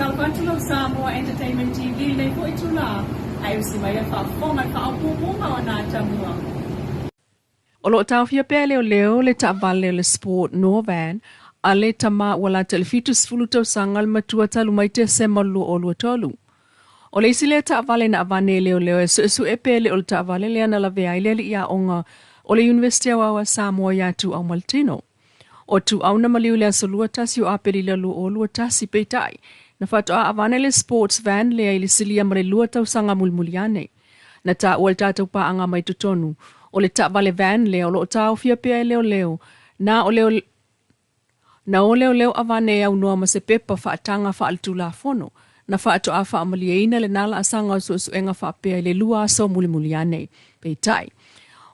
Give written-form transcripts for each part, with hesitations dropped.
talkatula Samoa Entertainment TV nei po itula ai usimaya fa fonga ka apupunga ona tamua. Olo tawfia pele o leo le tavale le sport no van ale tama wala telefitus fuluto sangal matua talu maite semalu olu tolu. O le isile tavale na avane leo su epele o tavale le ana la vea ile ia onga o le University wa Samoa ya tu au Maltino. O tu au na maliu le solua tasi o apeli le lu olu tasi peitai. Na fatu a avane le sports van le ili silia mare lua tau sanga mulmuliane. Na ta ual tatau pa anga mai tutonu. O le tavale van le o lo tau fia pia leo. Na o leo avane au noa ma se pepa fa atanga fa altula fono. Na fa ato a fa amaliaina le nala asanga o su enga fa pia le lua so mulmuliane. Peitai.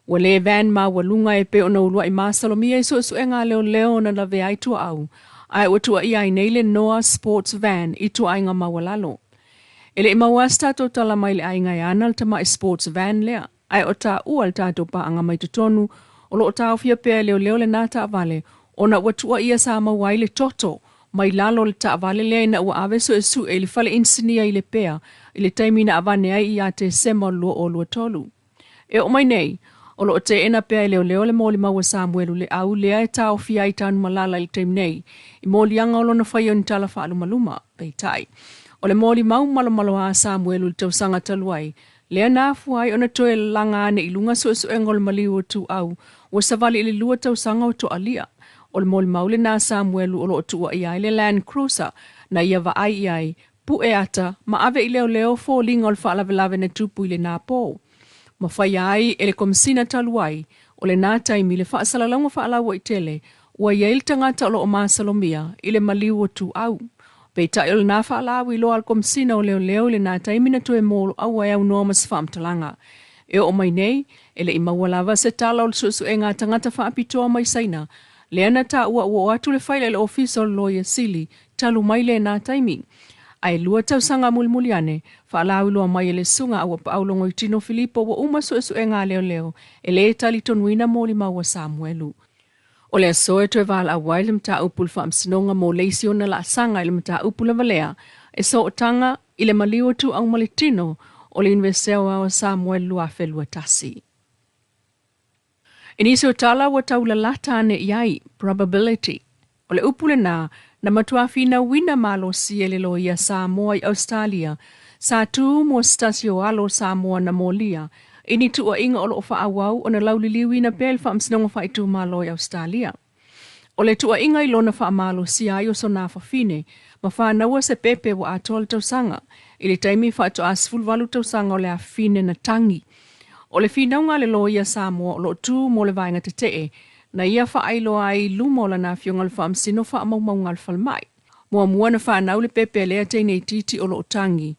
Wale van ma walunga e pe ona ulua i masalomia i su enga leo na la vea i tua au. Ai utua i ai neile Noah Sports Van i tua inga mawalalo. Ele i mawasta to tala mai le ai ngai anal tama i Sports Van lea. Ai o ta ual tato pa anga mai tutonu o lo o ta ofia pea leo le nata avale ona watua ia sa mawai le toto mai lalo le ta avale lea ina ua aveso e su e li fale insinia i le pea i le taimina avane ai i ate sema lua o lua tolu. E o mai nei, o lo te ena pea leo le moli maua Samuelu le au lea e tau fia i tanu malala i teim nei. I moli anga olo na whaio ni tala wha maluma, peitai. O le moli mau malo a Samuelu le tau sanga taluai. Lea na fuai ona toe langa ane i lunga su engol maliu tu au. O savali ili lua tau sanga o to alia. O le moli mau le na Samuelu o lo tua i ai le Land Cruiser na ia va ai i ai. Pu e ata, ma ave i leo fo lingol fa alavelave ne tupu i le na po. Ma whai ai ele komsina taluai o le nā taimi le whaasalalanga whaalaua i tele ua iail tangata o lo o masalomia i le maliu o tu au. Pei tai o le nā whaalaua i lo al komsina o leo le nā taimi na tue molo au ai au noa mas whaamtalanga. E o mai nei, ele i mawalawa se tala o le susu e ngā tangata whaapitoa mai saina, le ana ta ua atu le whaile le official lawyer Sili talu mai le nā taimi. Ai lua tau sanga mulmuliane, whaalau lua mai ele sunga awa paulongo i Tino Filipo wa umasu e ngā leo, ele e tali tonuina mōli maua Samuelu. O lea soe tue vala a waile mta upul wha amsinonga mō leisio na la sanga ile mta upula valea, e so o tanga ile maliu tu au malitino o le investea wa Samuelu a whelua tasi. Inisi o tala wa taula lata ane iai, probability. O le upule na matuafina wina malo sielelo ia Samoa i Australia, sa tu mo stasio alo Samoa na molia, ini tua inga olo fa awau o na lauliliwi na pel fa amsinonga fa itu malo i Australia. O le tua inga ilona fa malo si ayo so na fa fine, ma fa naua se pepe wa atol tau sanga, ili taimi fa ato asful valu tau sanga o le a fine na tangi. O le finaunga le lo ia Samoa o lo tu mo le vainga te tee, na ia fa ailo ai lumola na fiongal fa amsino fa amaungal falmai. Mua na fa naule pepe lea teine titi o lo tangi.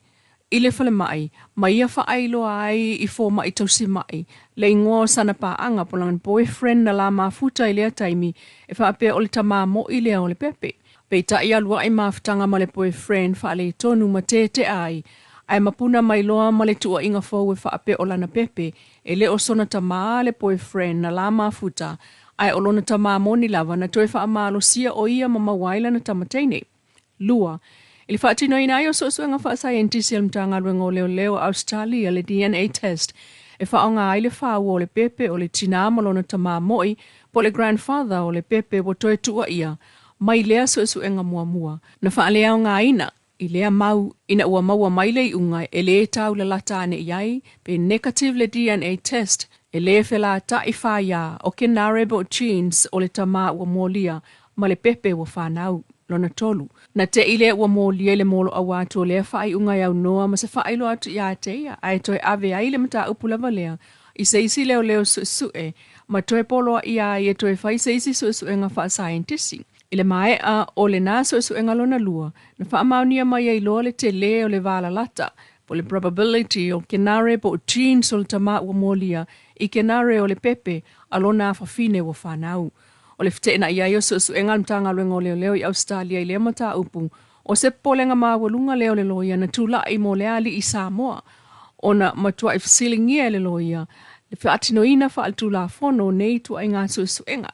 Ile fale mai, ma ia fa ailo ai i fo mai tausi mai. Le ingoa sana pa anga polangan boyfriend na la mafuta ilea taimi e fa apea o le tama mo ilea o le pepe. Peita ia lua ai maftanga ma le boyfriend fa ale tonu ma te ai. Ai mapuna mai loa ma le tua inga fo e fa apea o lana pepe. E le o sona tama le boyfriend na la mafuta. Ai olona tama moni lava na toe wha amalo sia o ia mama waila na tamateine. Lua, ili wha atino ina ayo so nga wha scientist il mtanga ruengo leo Australia le DNA test. E wha o ngā aile wha o le pepe o le tina amalona tama moi po le grandfather o le pepe o toe tua ia. Mai lea so nga mua. Na wha lea o ngā ina. I lea mau, ina ua maua maile i unga e le tau la lata ane iai pe negative le DNA test. E le fela ta i whaia o ke narebo genes o le tama ua molia ma le pepe ua whanau, lona tolu. Na te ile ua molia le molo a watu o le whai unga iau noa ma se whailo atu ia teia. Ai toi ave ai le mata upula valea. I se isi leo sue ma toi polo ia i e toi whai se isi sue nga wha scientisti. Ile mae a o le na sue nga lona lua. Na wha amaunia mai ai loa le te le o le vala lata. Po le probability o ke narebo genes o le tama ua molia i ke nare o le pepe alona fafine wa whanau. O le fitena ia yo su engal mtanga luengo leo i Australia i le mata upu o se polenga mawalunga leo le loia na tula i mo le ali i Samoa. Ona matua i fasilingia le loia le whaatino ina wha altula fono nei tua inga su enga.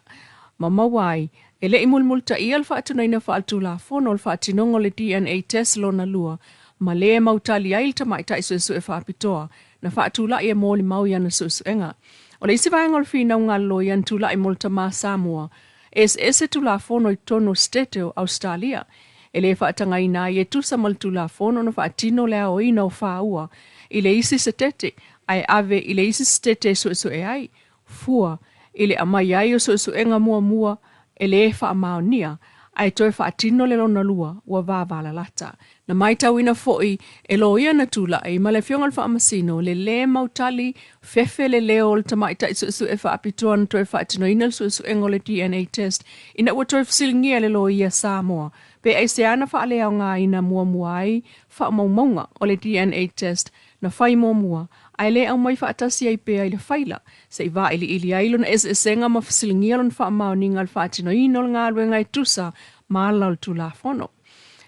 Ma mawai E le imulmulta ia le whaatunaina whaatula fono le whaatinongo le DNA test lo na lua, ma le mautali ai le tamaita isu e whaapitoa, na whaatula ia mōli mau ia na susuenga. O le isi vaenga le whina unga lo ian tula i multa ma Samoa, ese tula fono i tono steteo Australia, e le whaatanga ina i e tusa mal tula fono na whaatino le ao ina o whaua, i le isi setete, ai ave i le isi setete su e ai, fua, i le amai ai o susuenga mua, e le whaamaonia, ai toi whaatino le lona lua, ua vāvala lata. Na mai tau ina foi, e lo ia na tula ai, ma le fionga le whaamasino, le mautali, fefe le leo le tamaita isu e whaapitoa na toi whaatino ina su engo le DNA test, ina ua toi fasilingia le lo ia Samoa. Pe ai se ana whaalea o ngā ina mua ai, whaamaumaunga o le DNA test, na whai mua, ai le au mai whaatasi ai pe ai le whaila, se i wā ili ai lona esenga ma fasilingia lona whaamaoninga le whaatino ina o ngā luenga i tusa, ma lau tula fono.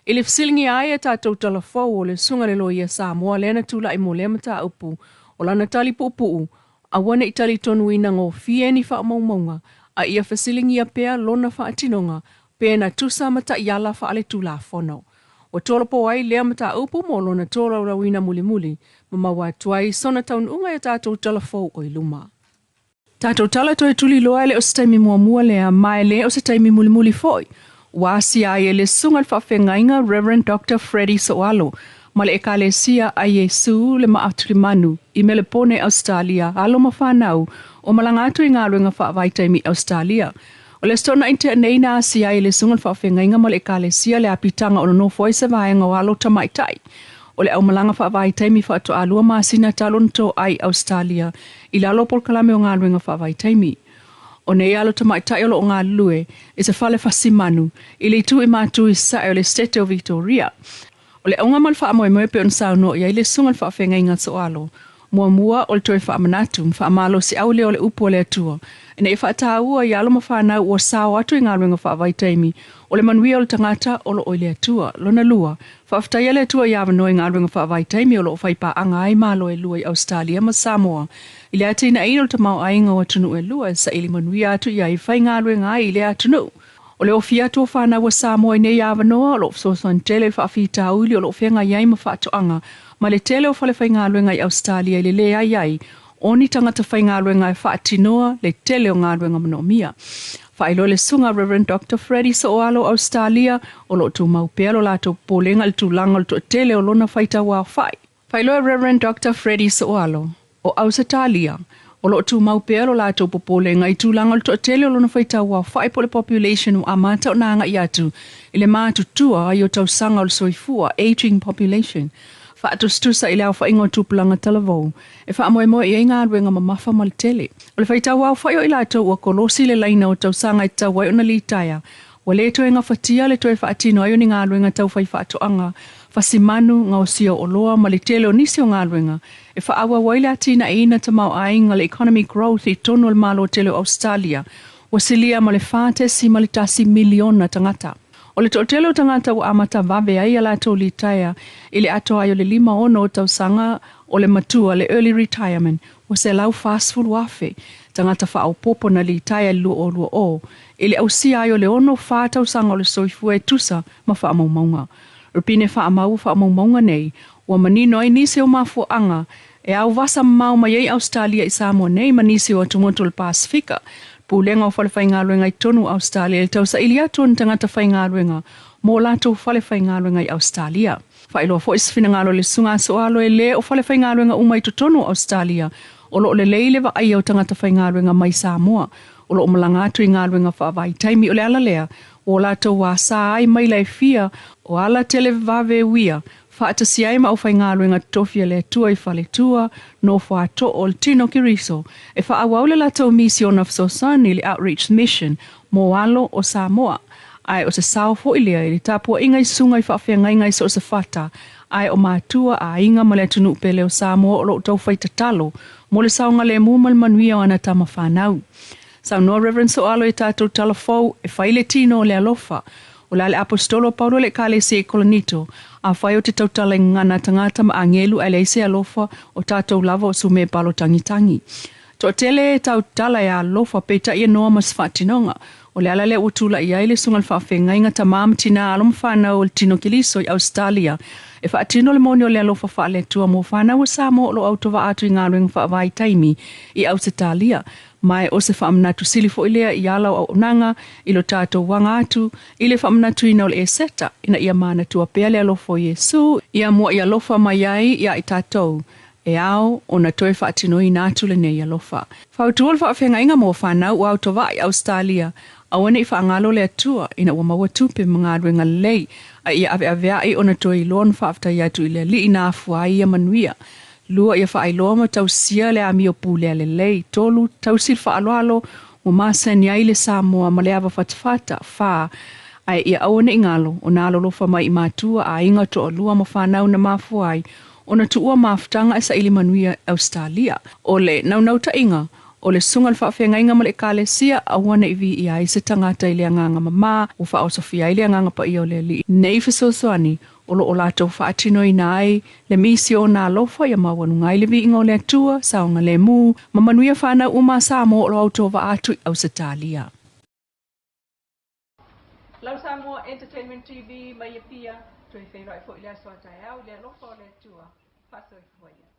I le fasilingi ai e tātou talafou o le sunga le lo ia Samoa le na tula i mo le mata upu, o lana tali pupu, a wana i tali tonu ina ngō fieni whaamaumaunga, a ia fasilingi a pea lona whaatinonga, pe na tusa mata iala whaale tula fono. O tola po ai lea mata upu mo lona tola rawina muli, mamawa tuai sona taun unga e tātou talafou o iluma. Tātou tala toi tuli loa le o se taimi mua lea mai le o se taimi muli foi. Wasi ai le sunga le whawhengainga Reverend Dr. Freddie Soalo, ma le ekalesia a Yesu le maaturimanu i Melepone, Australia, alo mawhanau o malangatu i ngā ruenga whaavaitaimi Australia. O le stona inte nei na si ai le sunga le whawhengainga ma le ekalesia le apitanga o no foi se vaenga o alo tamaitai. O le au malanga whaavaitaimi whaato alua maasina talonto ai Australia, i lalo polkalame o ngā ruenga whaavaitaimi. O nei alo tamaitai o lo ngā lue, e se whale whasimanu, i le tu i mātu i sae o le stete o Victoria. O le aunga mal whaamoe pe on sauno i le sunga le whaafenga inga so alo. Mua o le toi whaamanatu, whaamalo si au leo le upo le atua. E nei whaataua i alo mawhanau o sao atu i ngā ruenga whaavaitaimi, o le manuia o le tangata o lo oile atua, lona lua. Whaaftai le atua i awano i ngā ruenga whaavaitaimi o lo whaipa anga ai malo e lua i Australia ma Samoa. I le ati na ino te mau ainga o atunu e lua sa ili manuia atu i ai whai ngā ruenga ai i le atunu. O le ofia tu whana wa Samoa i nei awanoa o lo sosan tele whaafita uli o lo whenga iai ma whaatoanga, ma le tele o whale whai ngā ruenga i Australia i le ai, oni tangata whai ngā ruenga i whaatinoa le tele o ngā ruenga manomia. Whailo le sunga Reverend Dr. Freddie Soalo Australia o lo tu maupea lo lato polenga le tu langa le tu tele o lona whaita wā whai. Whailo Reverend Dr. Freddie Soalo o Australia o lo tu maupea lo lato popolenga i tu langa le tu tele o lona whaita wā whai po le population o amata o nanga i atu i le mātu tua ai o tau sanga o le soifua aging population. Whaatu stusa i leo whaingo tupulanga talavou. E whaamoe i ngā ruenga mamafa ma le tele. O le whaita wau whaio i lato ua kolosi le laina o tau sanga i tau wai o na litaya. Wa le toe ngā whatia le toe whaatino ai o ni ngā ruenga tau whai whaatoanga. Whasimanu ngā o sio o loa ma le tele o nisi o ngā ruenga. E whaawa waile atina i ina tamau ainga le economic growth i tono le malo tele o Australia. Wa silia ma le whaatesi ma le tasi miliona tangata. O le tōtelo tangata o amata vave ai ala tō litaya, ili ato ai o le 5 ono o tau sanga o le matua le early retirement, o se lau fast food wafe, tangata wha au popo na litaya lua o, ili au si ai o le ono wha tau sanga o le soifua e tusa ma wha amaumaunga. Rupine wha amaumaunga nei, ua manino ai nisi o mafu anga, e au vasa mau mai ei Australia i Samoa nei manisi o tumoto le Pasifika, Pulenga o whale whai ngā ruenga i tonu Australia, il tau sa ili atu ni tangata whai ngā ruenga, mō lato whale whai ngā ruenga i Australia. Whaeloa fo isfina ngalo le sunga so alo e le o whale whai ngā ruenga umai to tonu Australia, o lo le leile wa ai au tangata whai ngā ruenga mai Samoa, o lo malanga atu i ngā ruenga whaavai taimi o le ala lea, o lato wa sa ai mai lai fia, o ala tele vave wia, Whaata si ai mau whai ngā ruenga tofia le tua i whale tua, no whaato o le tino ki riso. E wha awaule la tau misi o Nafsosani le Outreach Mission, mo alo o Samoa. Ai o se sao fo ilia i tapua ingai sunga i whaafia ngai so se whata. Ai o mātua a inga ma le tunu pele o Samoa o lo tau whaita talo, mo le saonga le mumal manuia o ana tama whanau. Sau no Reverend Soalo i tātou talafou e whaile tino le alofa. O la le apostolo Paulo le kale se kolonito, a whai o te tautala ngana tangata ma angelu a leise alofa o tātou lava o sume palo tangitangi. To tele e tautala e alofa peta ia noa mas whatinonga, O le ala le utula ia ile sungal whaafenga inga tamam tina alom whanau o le tino kiliso i Australia. E whaatino le moni o le alofa whaale tua mo whanau o Samoa o lo autova atu i ngāruenga whaavai taimi i Australia. Mai o se whaamnatu sili fo ilea i alau au nanga, ilo tātou wanga atu, ile whaamnatu ina o le e seta, ina ia mana tua pea le alofo Yesu, ia mua i alofa mai ai ia i tātou. E ao, o na toe whaatino i nātu le nei alofa. Whautuol whaafenga inga mo whanau o autova i Australia, awane i whaangalo le atua, ina ua maua tupe mga ruenga lei, a ia ave avea i ona toe i loan whaafta i atu i le li ina afua i a manuia. Lua ia whaailoa ma tausia le ami o pūlea le lei, tolu tausil whaaloalo, mo masa ni aile Samoa ma le ava fatafata, wha, ai ia awane ingalo, o nā lolofa mai i mātua a inga to o lua ma whanau na mafuai, o na tuua maftanga sa ili manuia Australia. O le nau ta inga, o le sungal whaafenga inga ma le kālesia, awane i vi i ai se tangata i le anganga mama, o wha o sofia i le anganga pa i o le li. Nei fisosoani, o lo o lato whaatino i nai, le misi o nā lofa ia mawanu ngai le vi ingo le atua, saonga le mū, ma manuia whana uma Samoa o lo autova atu i Australia. Lau Samoa Entertainment TV, mai pia, toi whairai fo i le aswa tai au, le lofa o le atua, pasoi fwaya.